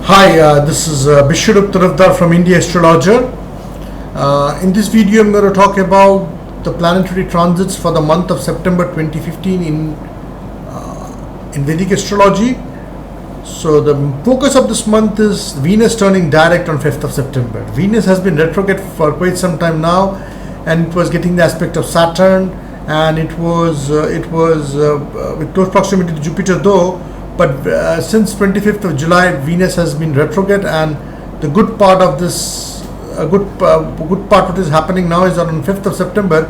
Hi, this is Bishurup Tarafdar from India Astrologer. In this video, I'm going to talk about the planetary transits for the month of September 2015 in Vedic Astrology. So the focus of this month is Venus turning direct on 5th of September. Venus has been retrograde for quite some time now, and it was getting the aspect of Saturn, and it was with close proximity to Jupiter though. But since 25th of July, Venus has been retrograde, and the good part of this, good part what is happening now is that on 5th of September,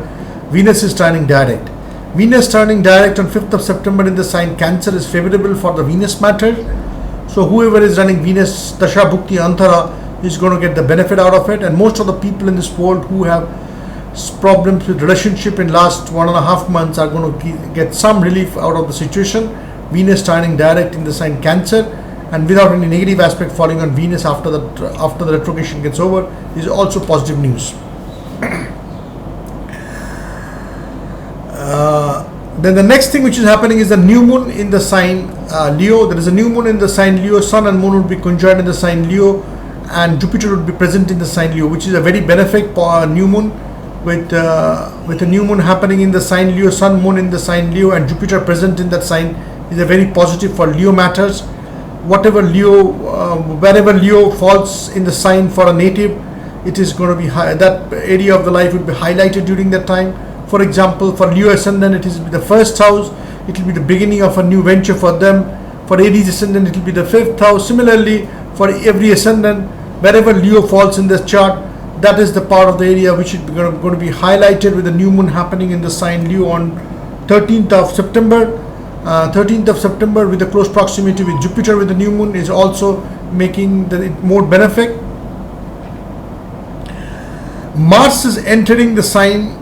Venus is turning direct. Venus turning direct on 5th of September in the sign Cancer is favorable for the Venus matter. So whoever is running Venus Dasha Bhukti Antara is going to get the benefit out of it, and most of the people in this world who have problems with relationship in last 1.5 months are going to get some relief out of the situation. Venus turning direct in the sign Cancer, and without any negative aspect falling on Venus after the retrogression gets over, is also positive news. Then the next thing which is happening is the new moon in the sign Leo. There is a new moon in the sign Leo. Sun and moon would be conjoined in the sign Leo, and Jupiter would be present in the sign Leo, which is a very benefic new moon. With a new moon happening in the sign Leo, Sun, Moon in the sign Leo, and Jupiter present in that sign is a very positive for Leo matters. Wherever Leo falls in the sign for a native, it is going to be that area of the life will be highlighted during that time. For example, for Leo ascendant, it is the first house. It will be the beginning of a new venture for them. For Aries ascendant, it will be the 5th house. Similarly, for every ascendant, wherever Leo falls in the chart, that is the part of the area which is going to be highlighted with the new moon happening in the sign Leo on 13th of September. 13th of September with a close proximity with Jupiter with the new moon is also making it more benefic. Mars is entering the sign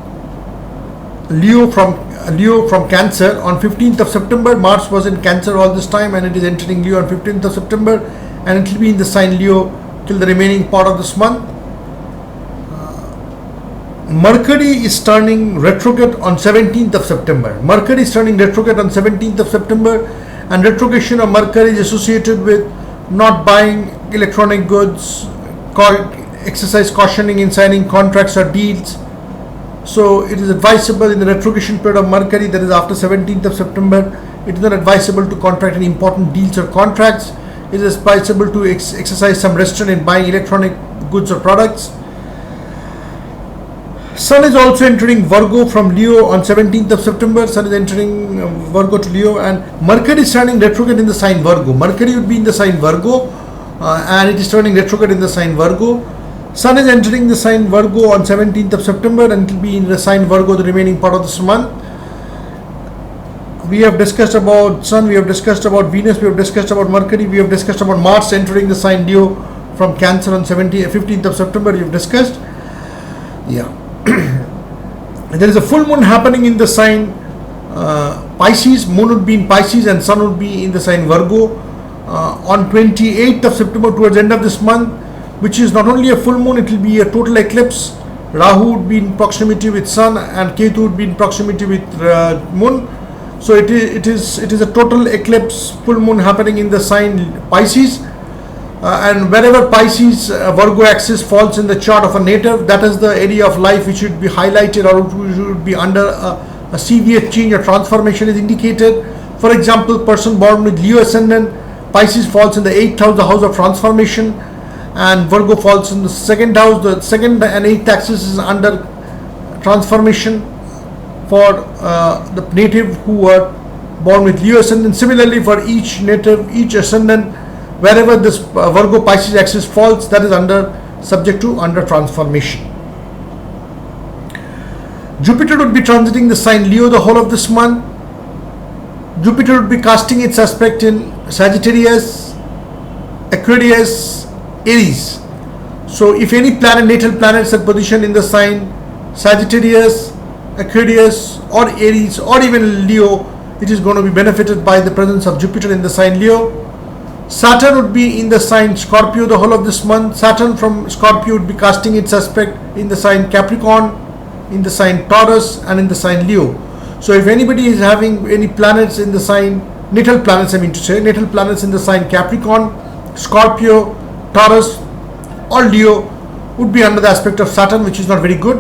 Leo from Cancer on 15th of September. Mars was in Cancer all this time, and it is entering Leo on 15th of September, and it will be in the sign Leo till the remaining part of this month. Mercury is turning retrograde on 17th of September. Mercury is turning retrograde on 17th of September, and retrogression of Mercury is associated with not buying electronic goods, exercise cautioning in signing contracts or deals. So it is advisable in the retrogression period of Mercury, that is after 17th of September, it is not advisable to contract any important deals or contracts. It is advisable to exercise some restraint in buying electronic goods or products. Sun is also entering Virgo from Leo on 17th of September. Sun is entering Virgo to Leo, and Mercury is turning retrograde in the sign Virgo. Mercury would be in the sign Virgo, and it is turning retrograde in the sign Virgo. Sun is entering the sign Virgo on 17th of September, and it will be in the sign Virgo the remaining part of this month. We have discussed about Sun, we have discussed about Venus, we have discussed about Mercury, we have discussed about Mars entering the sign Leo from Cancer on 15th of September. We have discussed. Yeah. There is a full moon happening in the sign Pisces. Moon would be in Pisces and Sun would be in the sign Virgo on 28th of September, towards the end of this month, which is not only a full moon, it will be a total eclipse. Rahu would be in proximity with Sun, and Ketu would be in proximity with Moon. So it is a total eclipse, full moon happening in the sign Pisces. And wherever Pisces Virgo axis falls in the chart of a native, that is the area of life which should be highlighted or should be under a severe change or transformation is indicated. For example, person born with Leo ascendant, Pisces falls in the 8th house, the house of transformation, and Virgo falls in the 2nd house. The 2nd and 8th axis is under transformation for the native who are born with Leo ascendant. Similarly, for each native, each ascendant, wherever this Virgo Pisces axis falls, that is subject to transformation. Jupiter would be transiting the sign Leo the whole of this month. Jupiter would be casting its aspect in Sagittarius, Aquarius, Aries. So if any natal planets are positioned in the sign Sagittarius, Aquarius or Aries or even Leo, it is going to be benefited by the presence of Jupiter in the sign Leo. Saturn would be in the sign Scorpio the whole of this month. Saturn from Scorpio would be casting its aspect in the sign Capricorn, in the sign Taurus, and in the sign Leo. So if anybody is having any planets in the sign natal planets in the sign Capricorn, Scorpio, Taurus or Leo would be under the aspect of Saturn, which is not very good.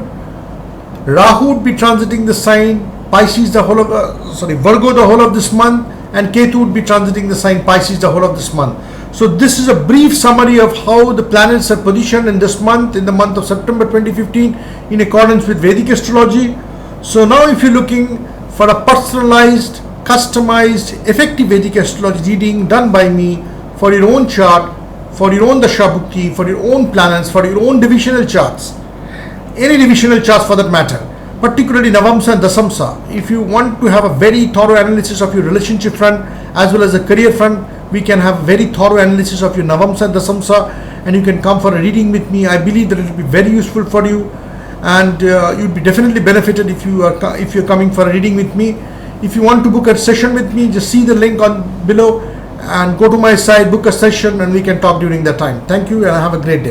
Rahu would be transiting the sign Pisces the whole of Virgo the whole of this month, and Ketu would be transiting the sign Pisces the whole of this month. So this is a brief summary of how the planets are positioned in this month, in the month of September 2015, in accordance with Vedic astrology. So now if you're looking for a personalized, customized, effective Vedic astrology reading done by me for your own chart, for your own Dasha Bhukti, for your own planets, for your own divisional charts, any divisional charts for that matter, particularly Navamsa and Dasamsa. If you want to have a very thorough analysis of your relationship front as well as the career front, we can have very thorough analysis of your Navamsa and Dasamsa, and you can come for a reading with me. I believe that it will be very useful for you, and you'd be definitely benefited if you're coming for a reading with me. If you want to book a session with me, just see the link on below and go to my site, book a session, and we can talk during that time. Thank you and have a great day.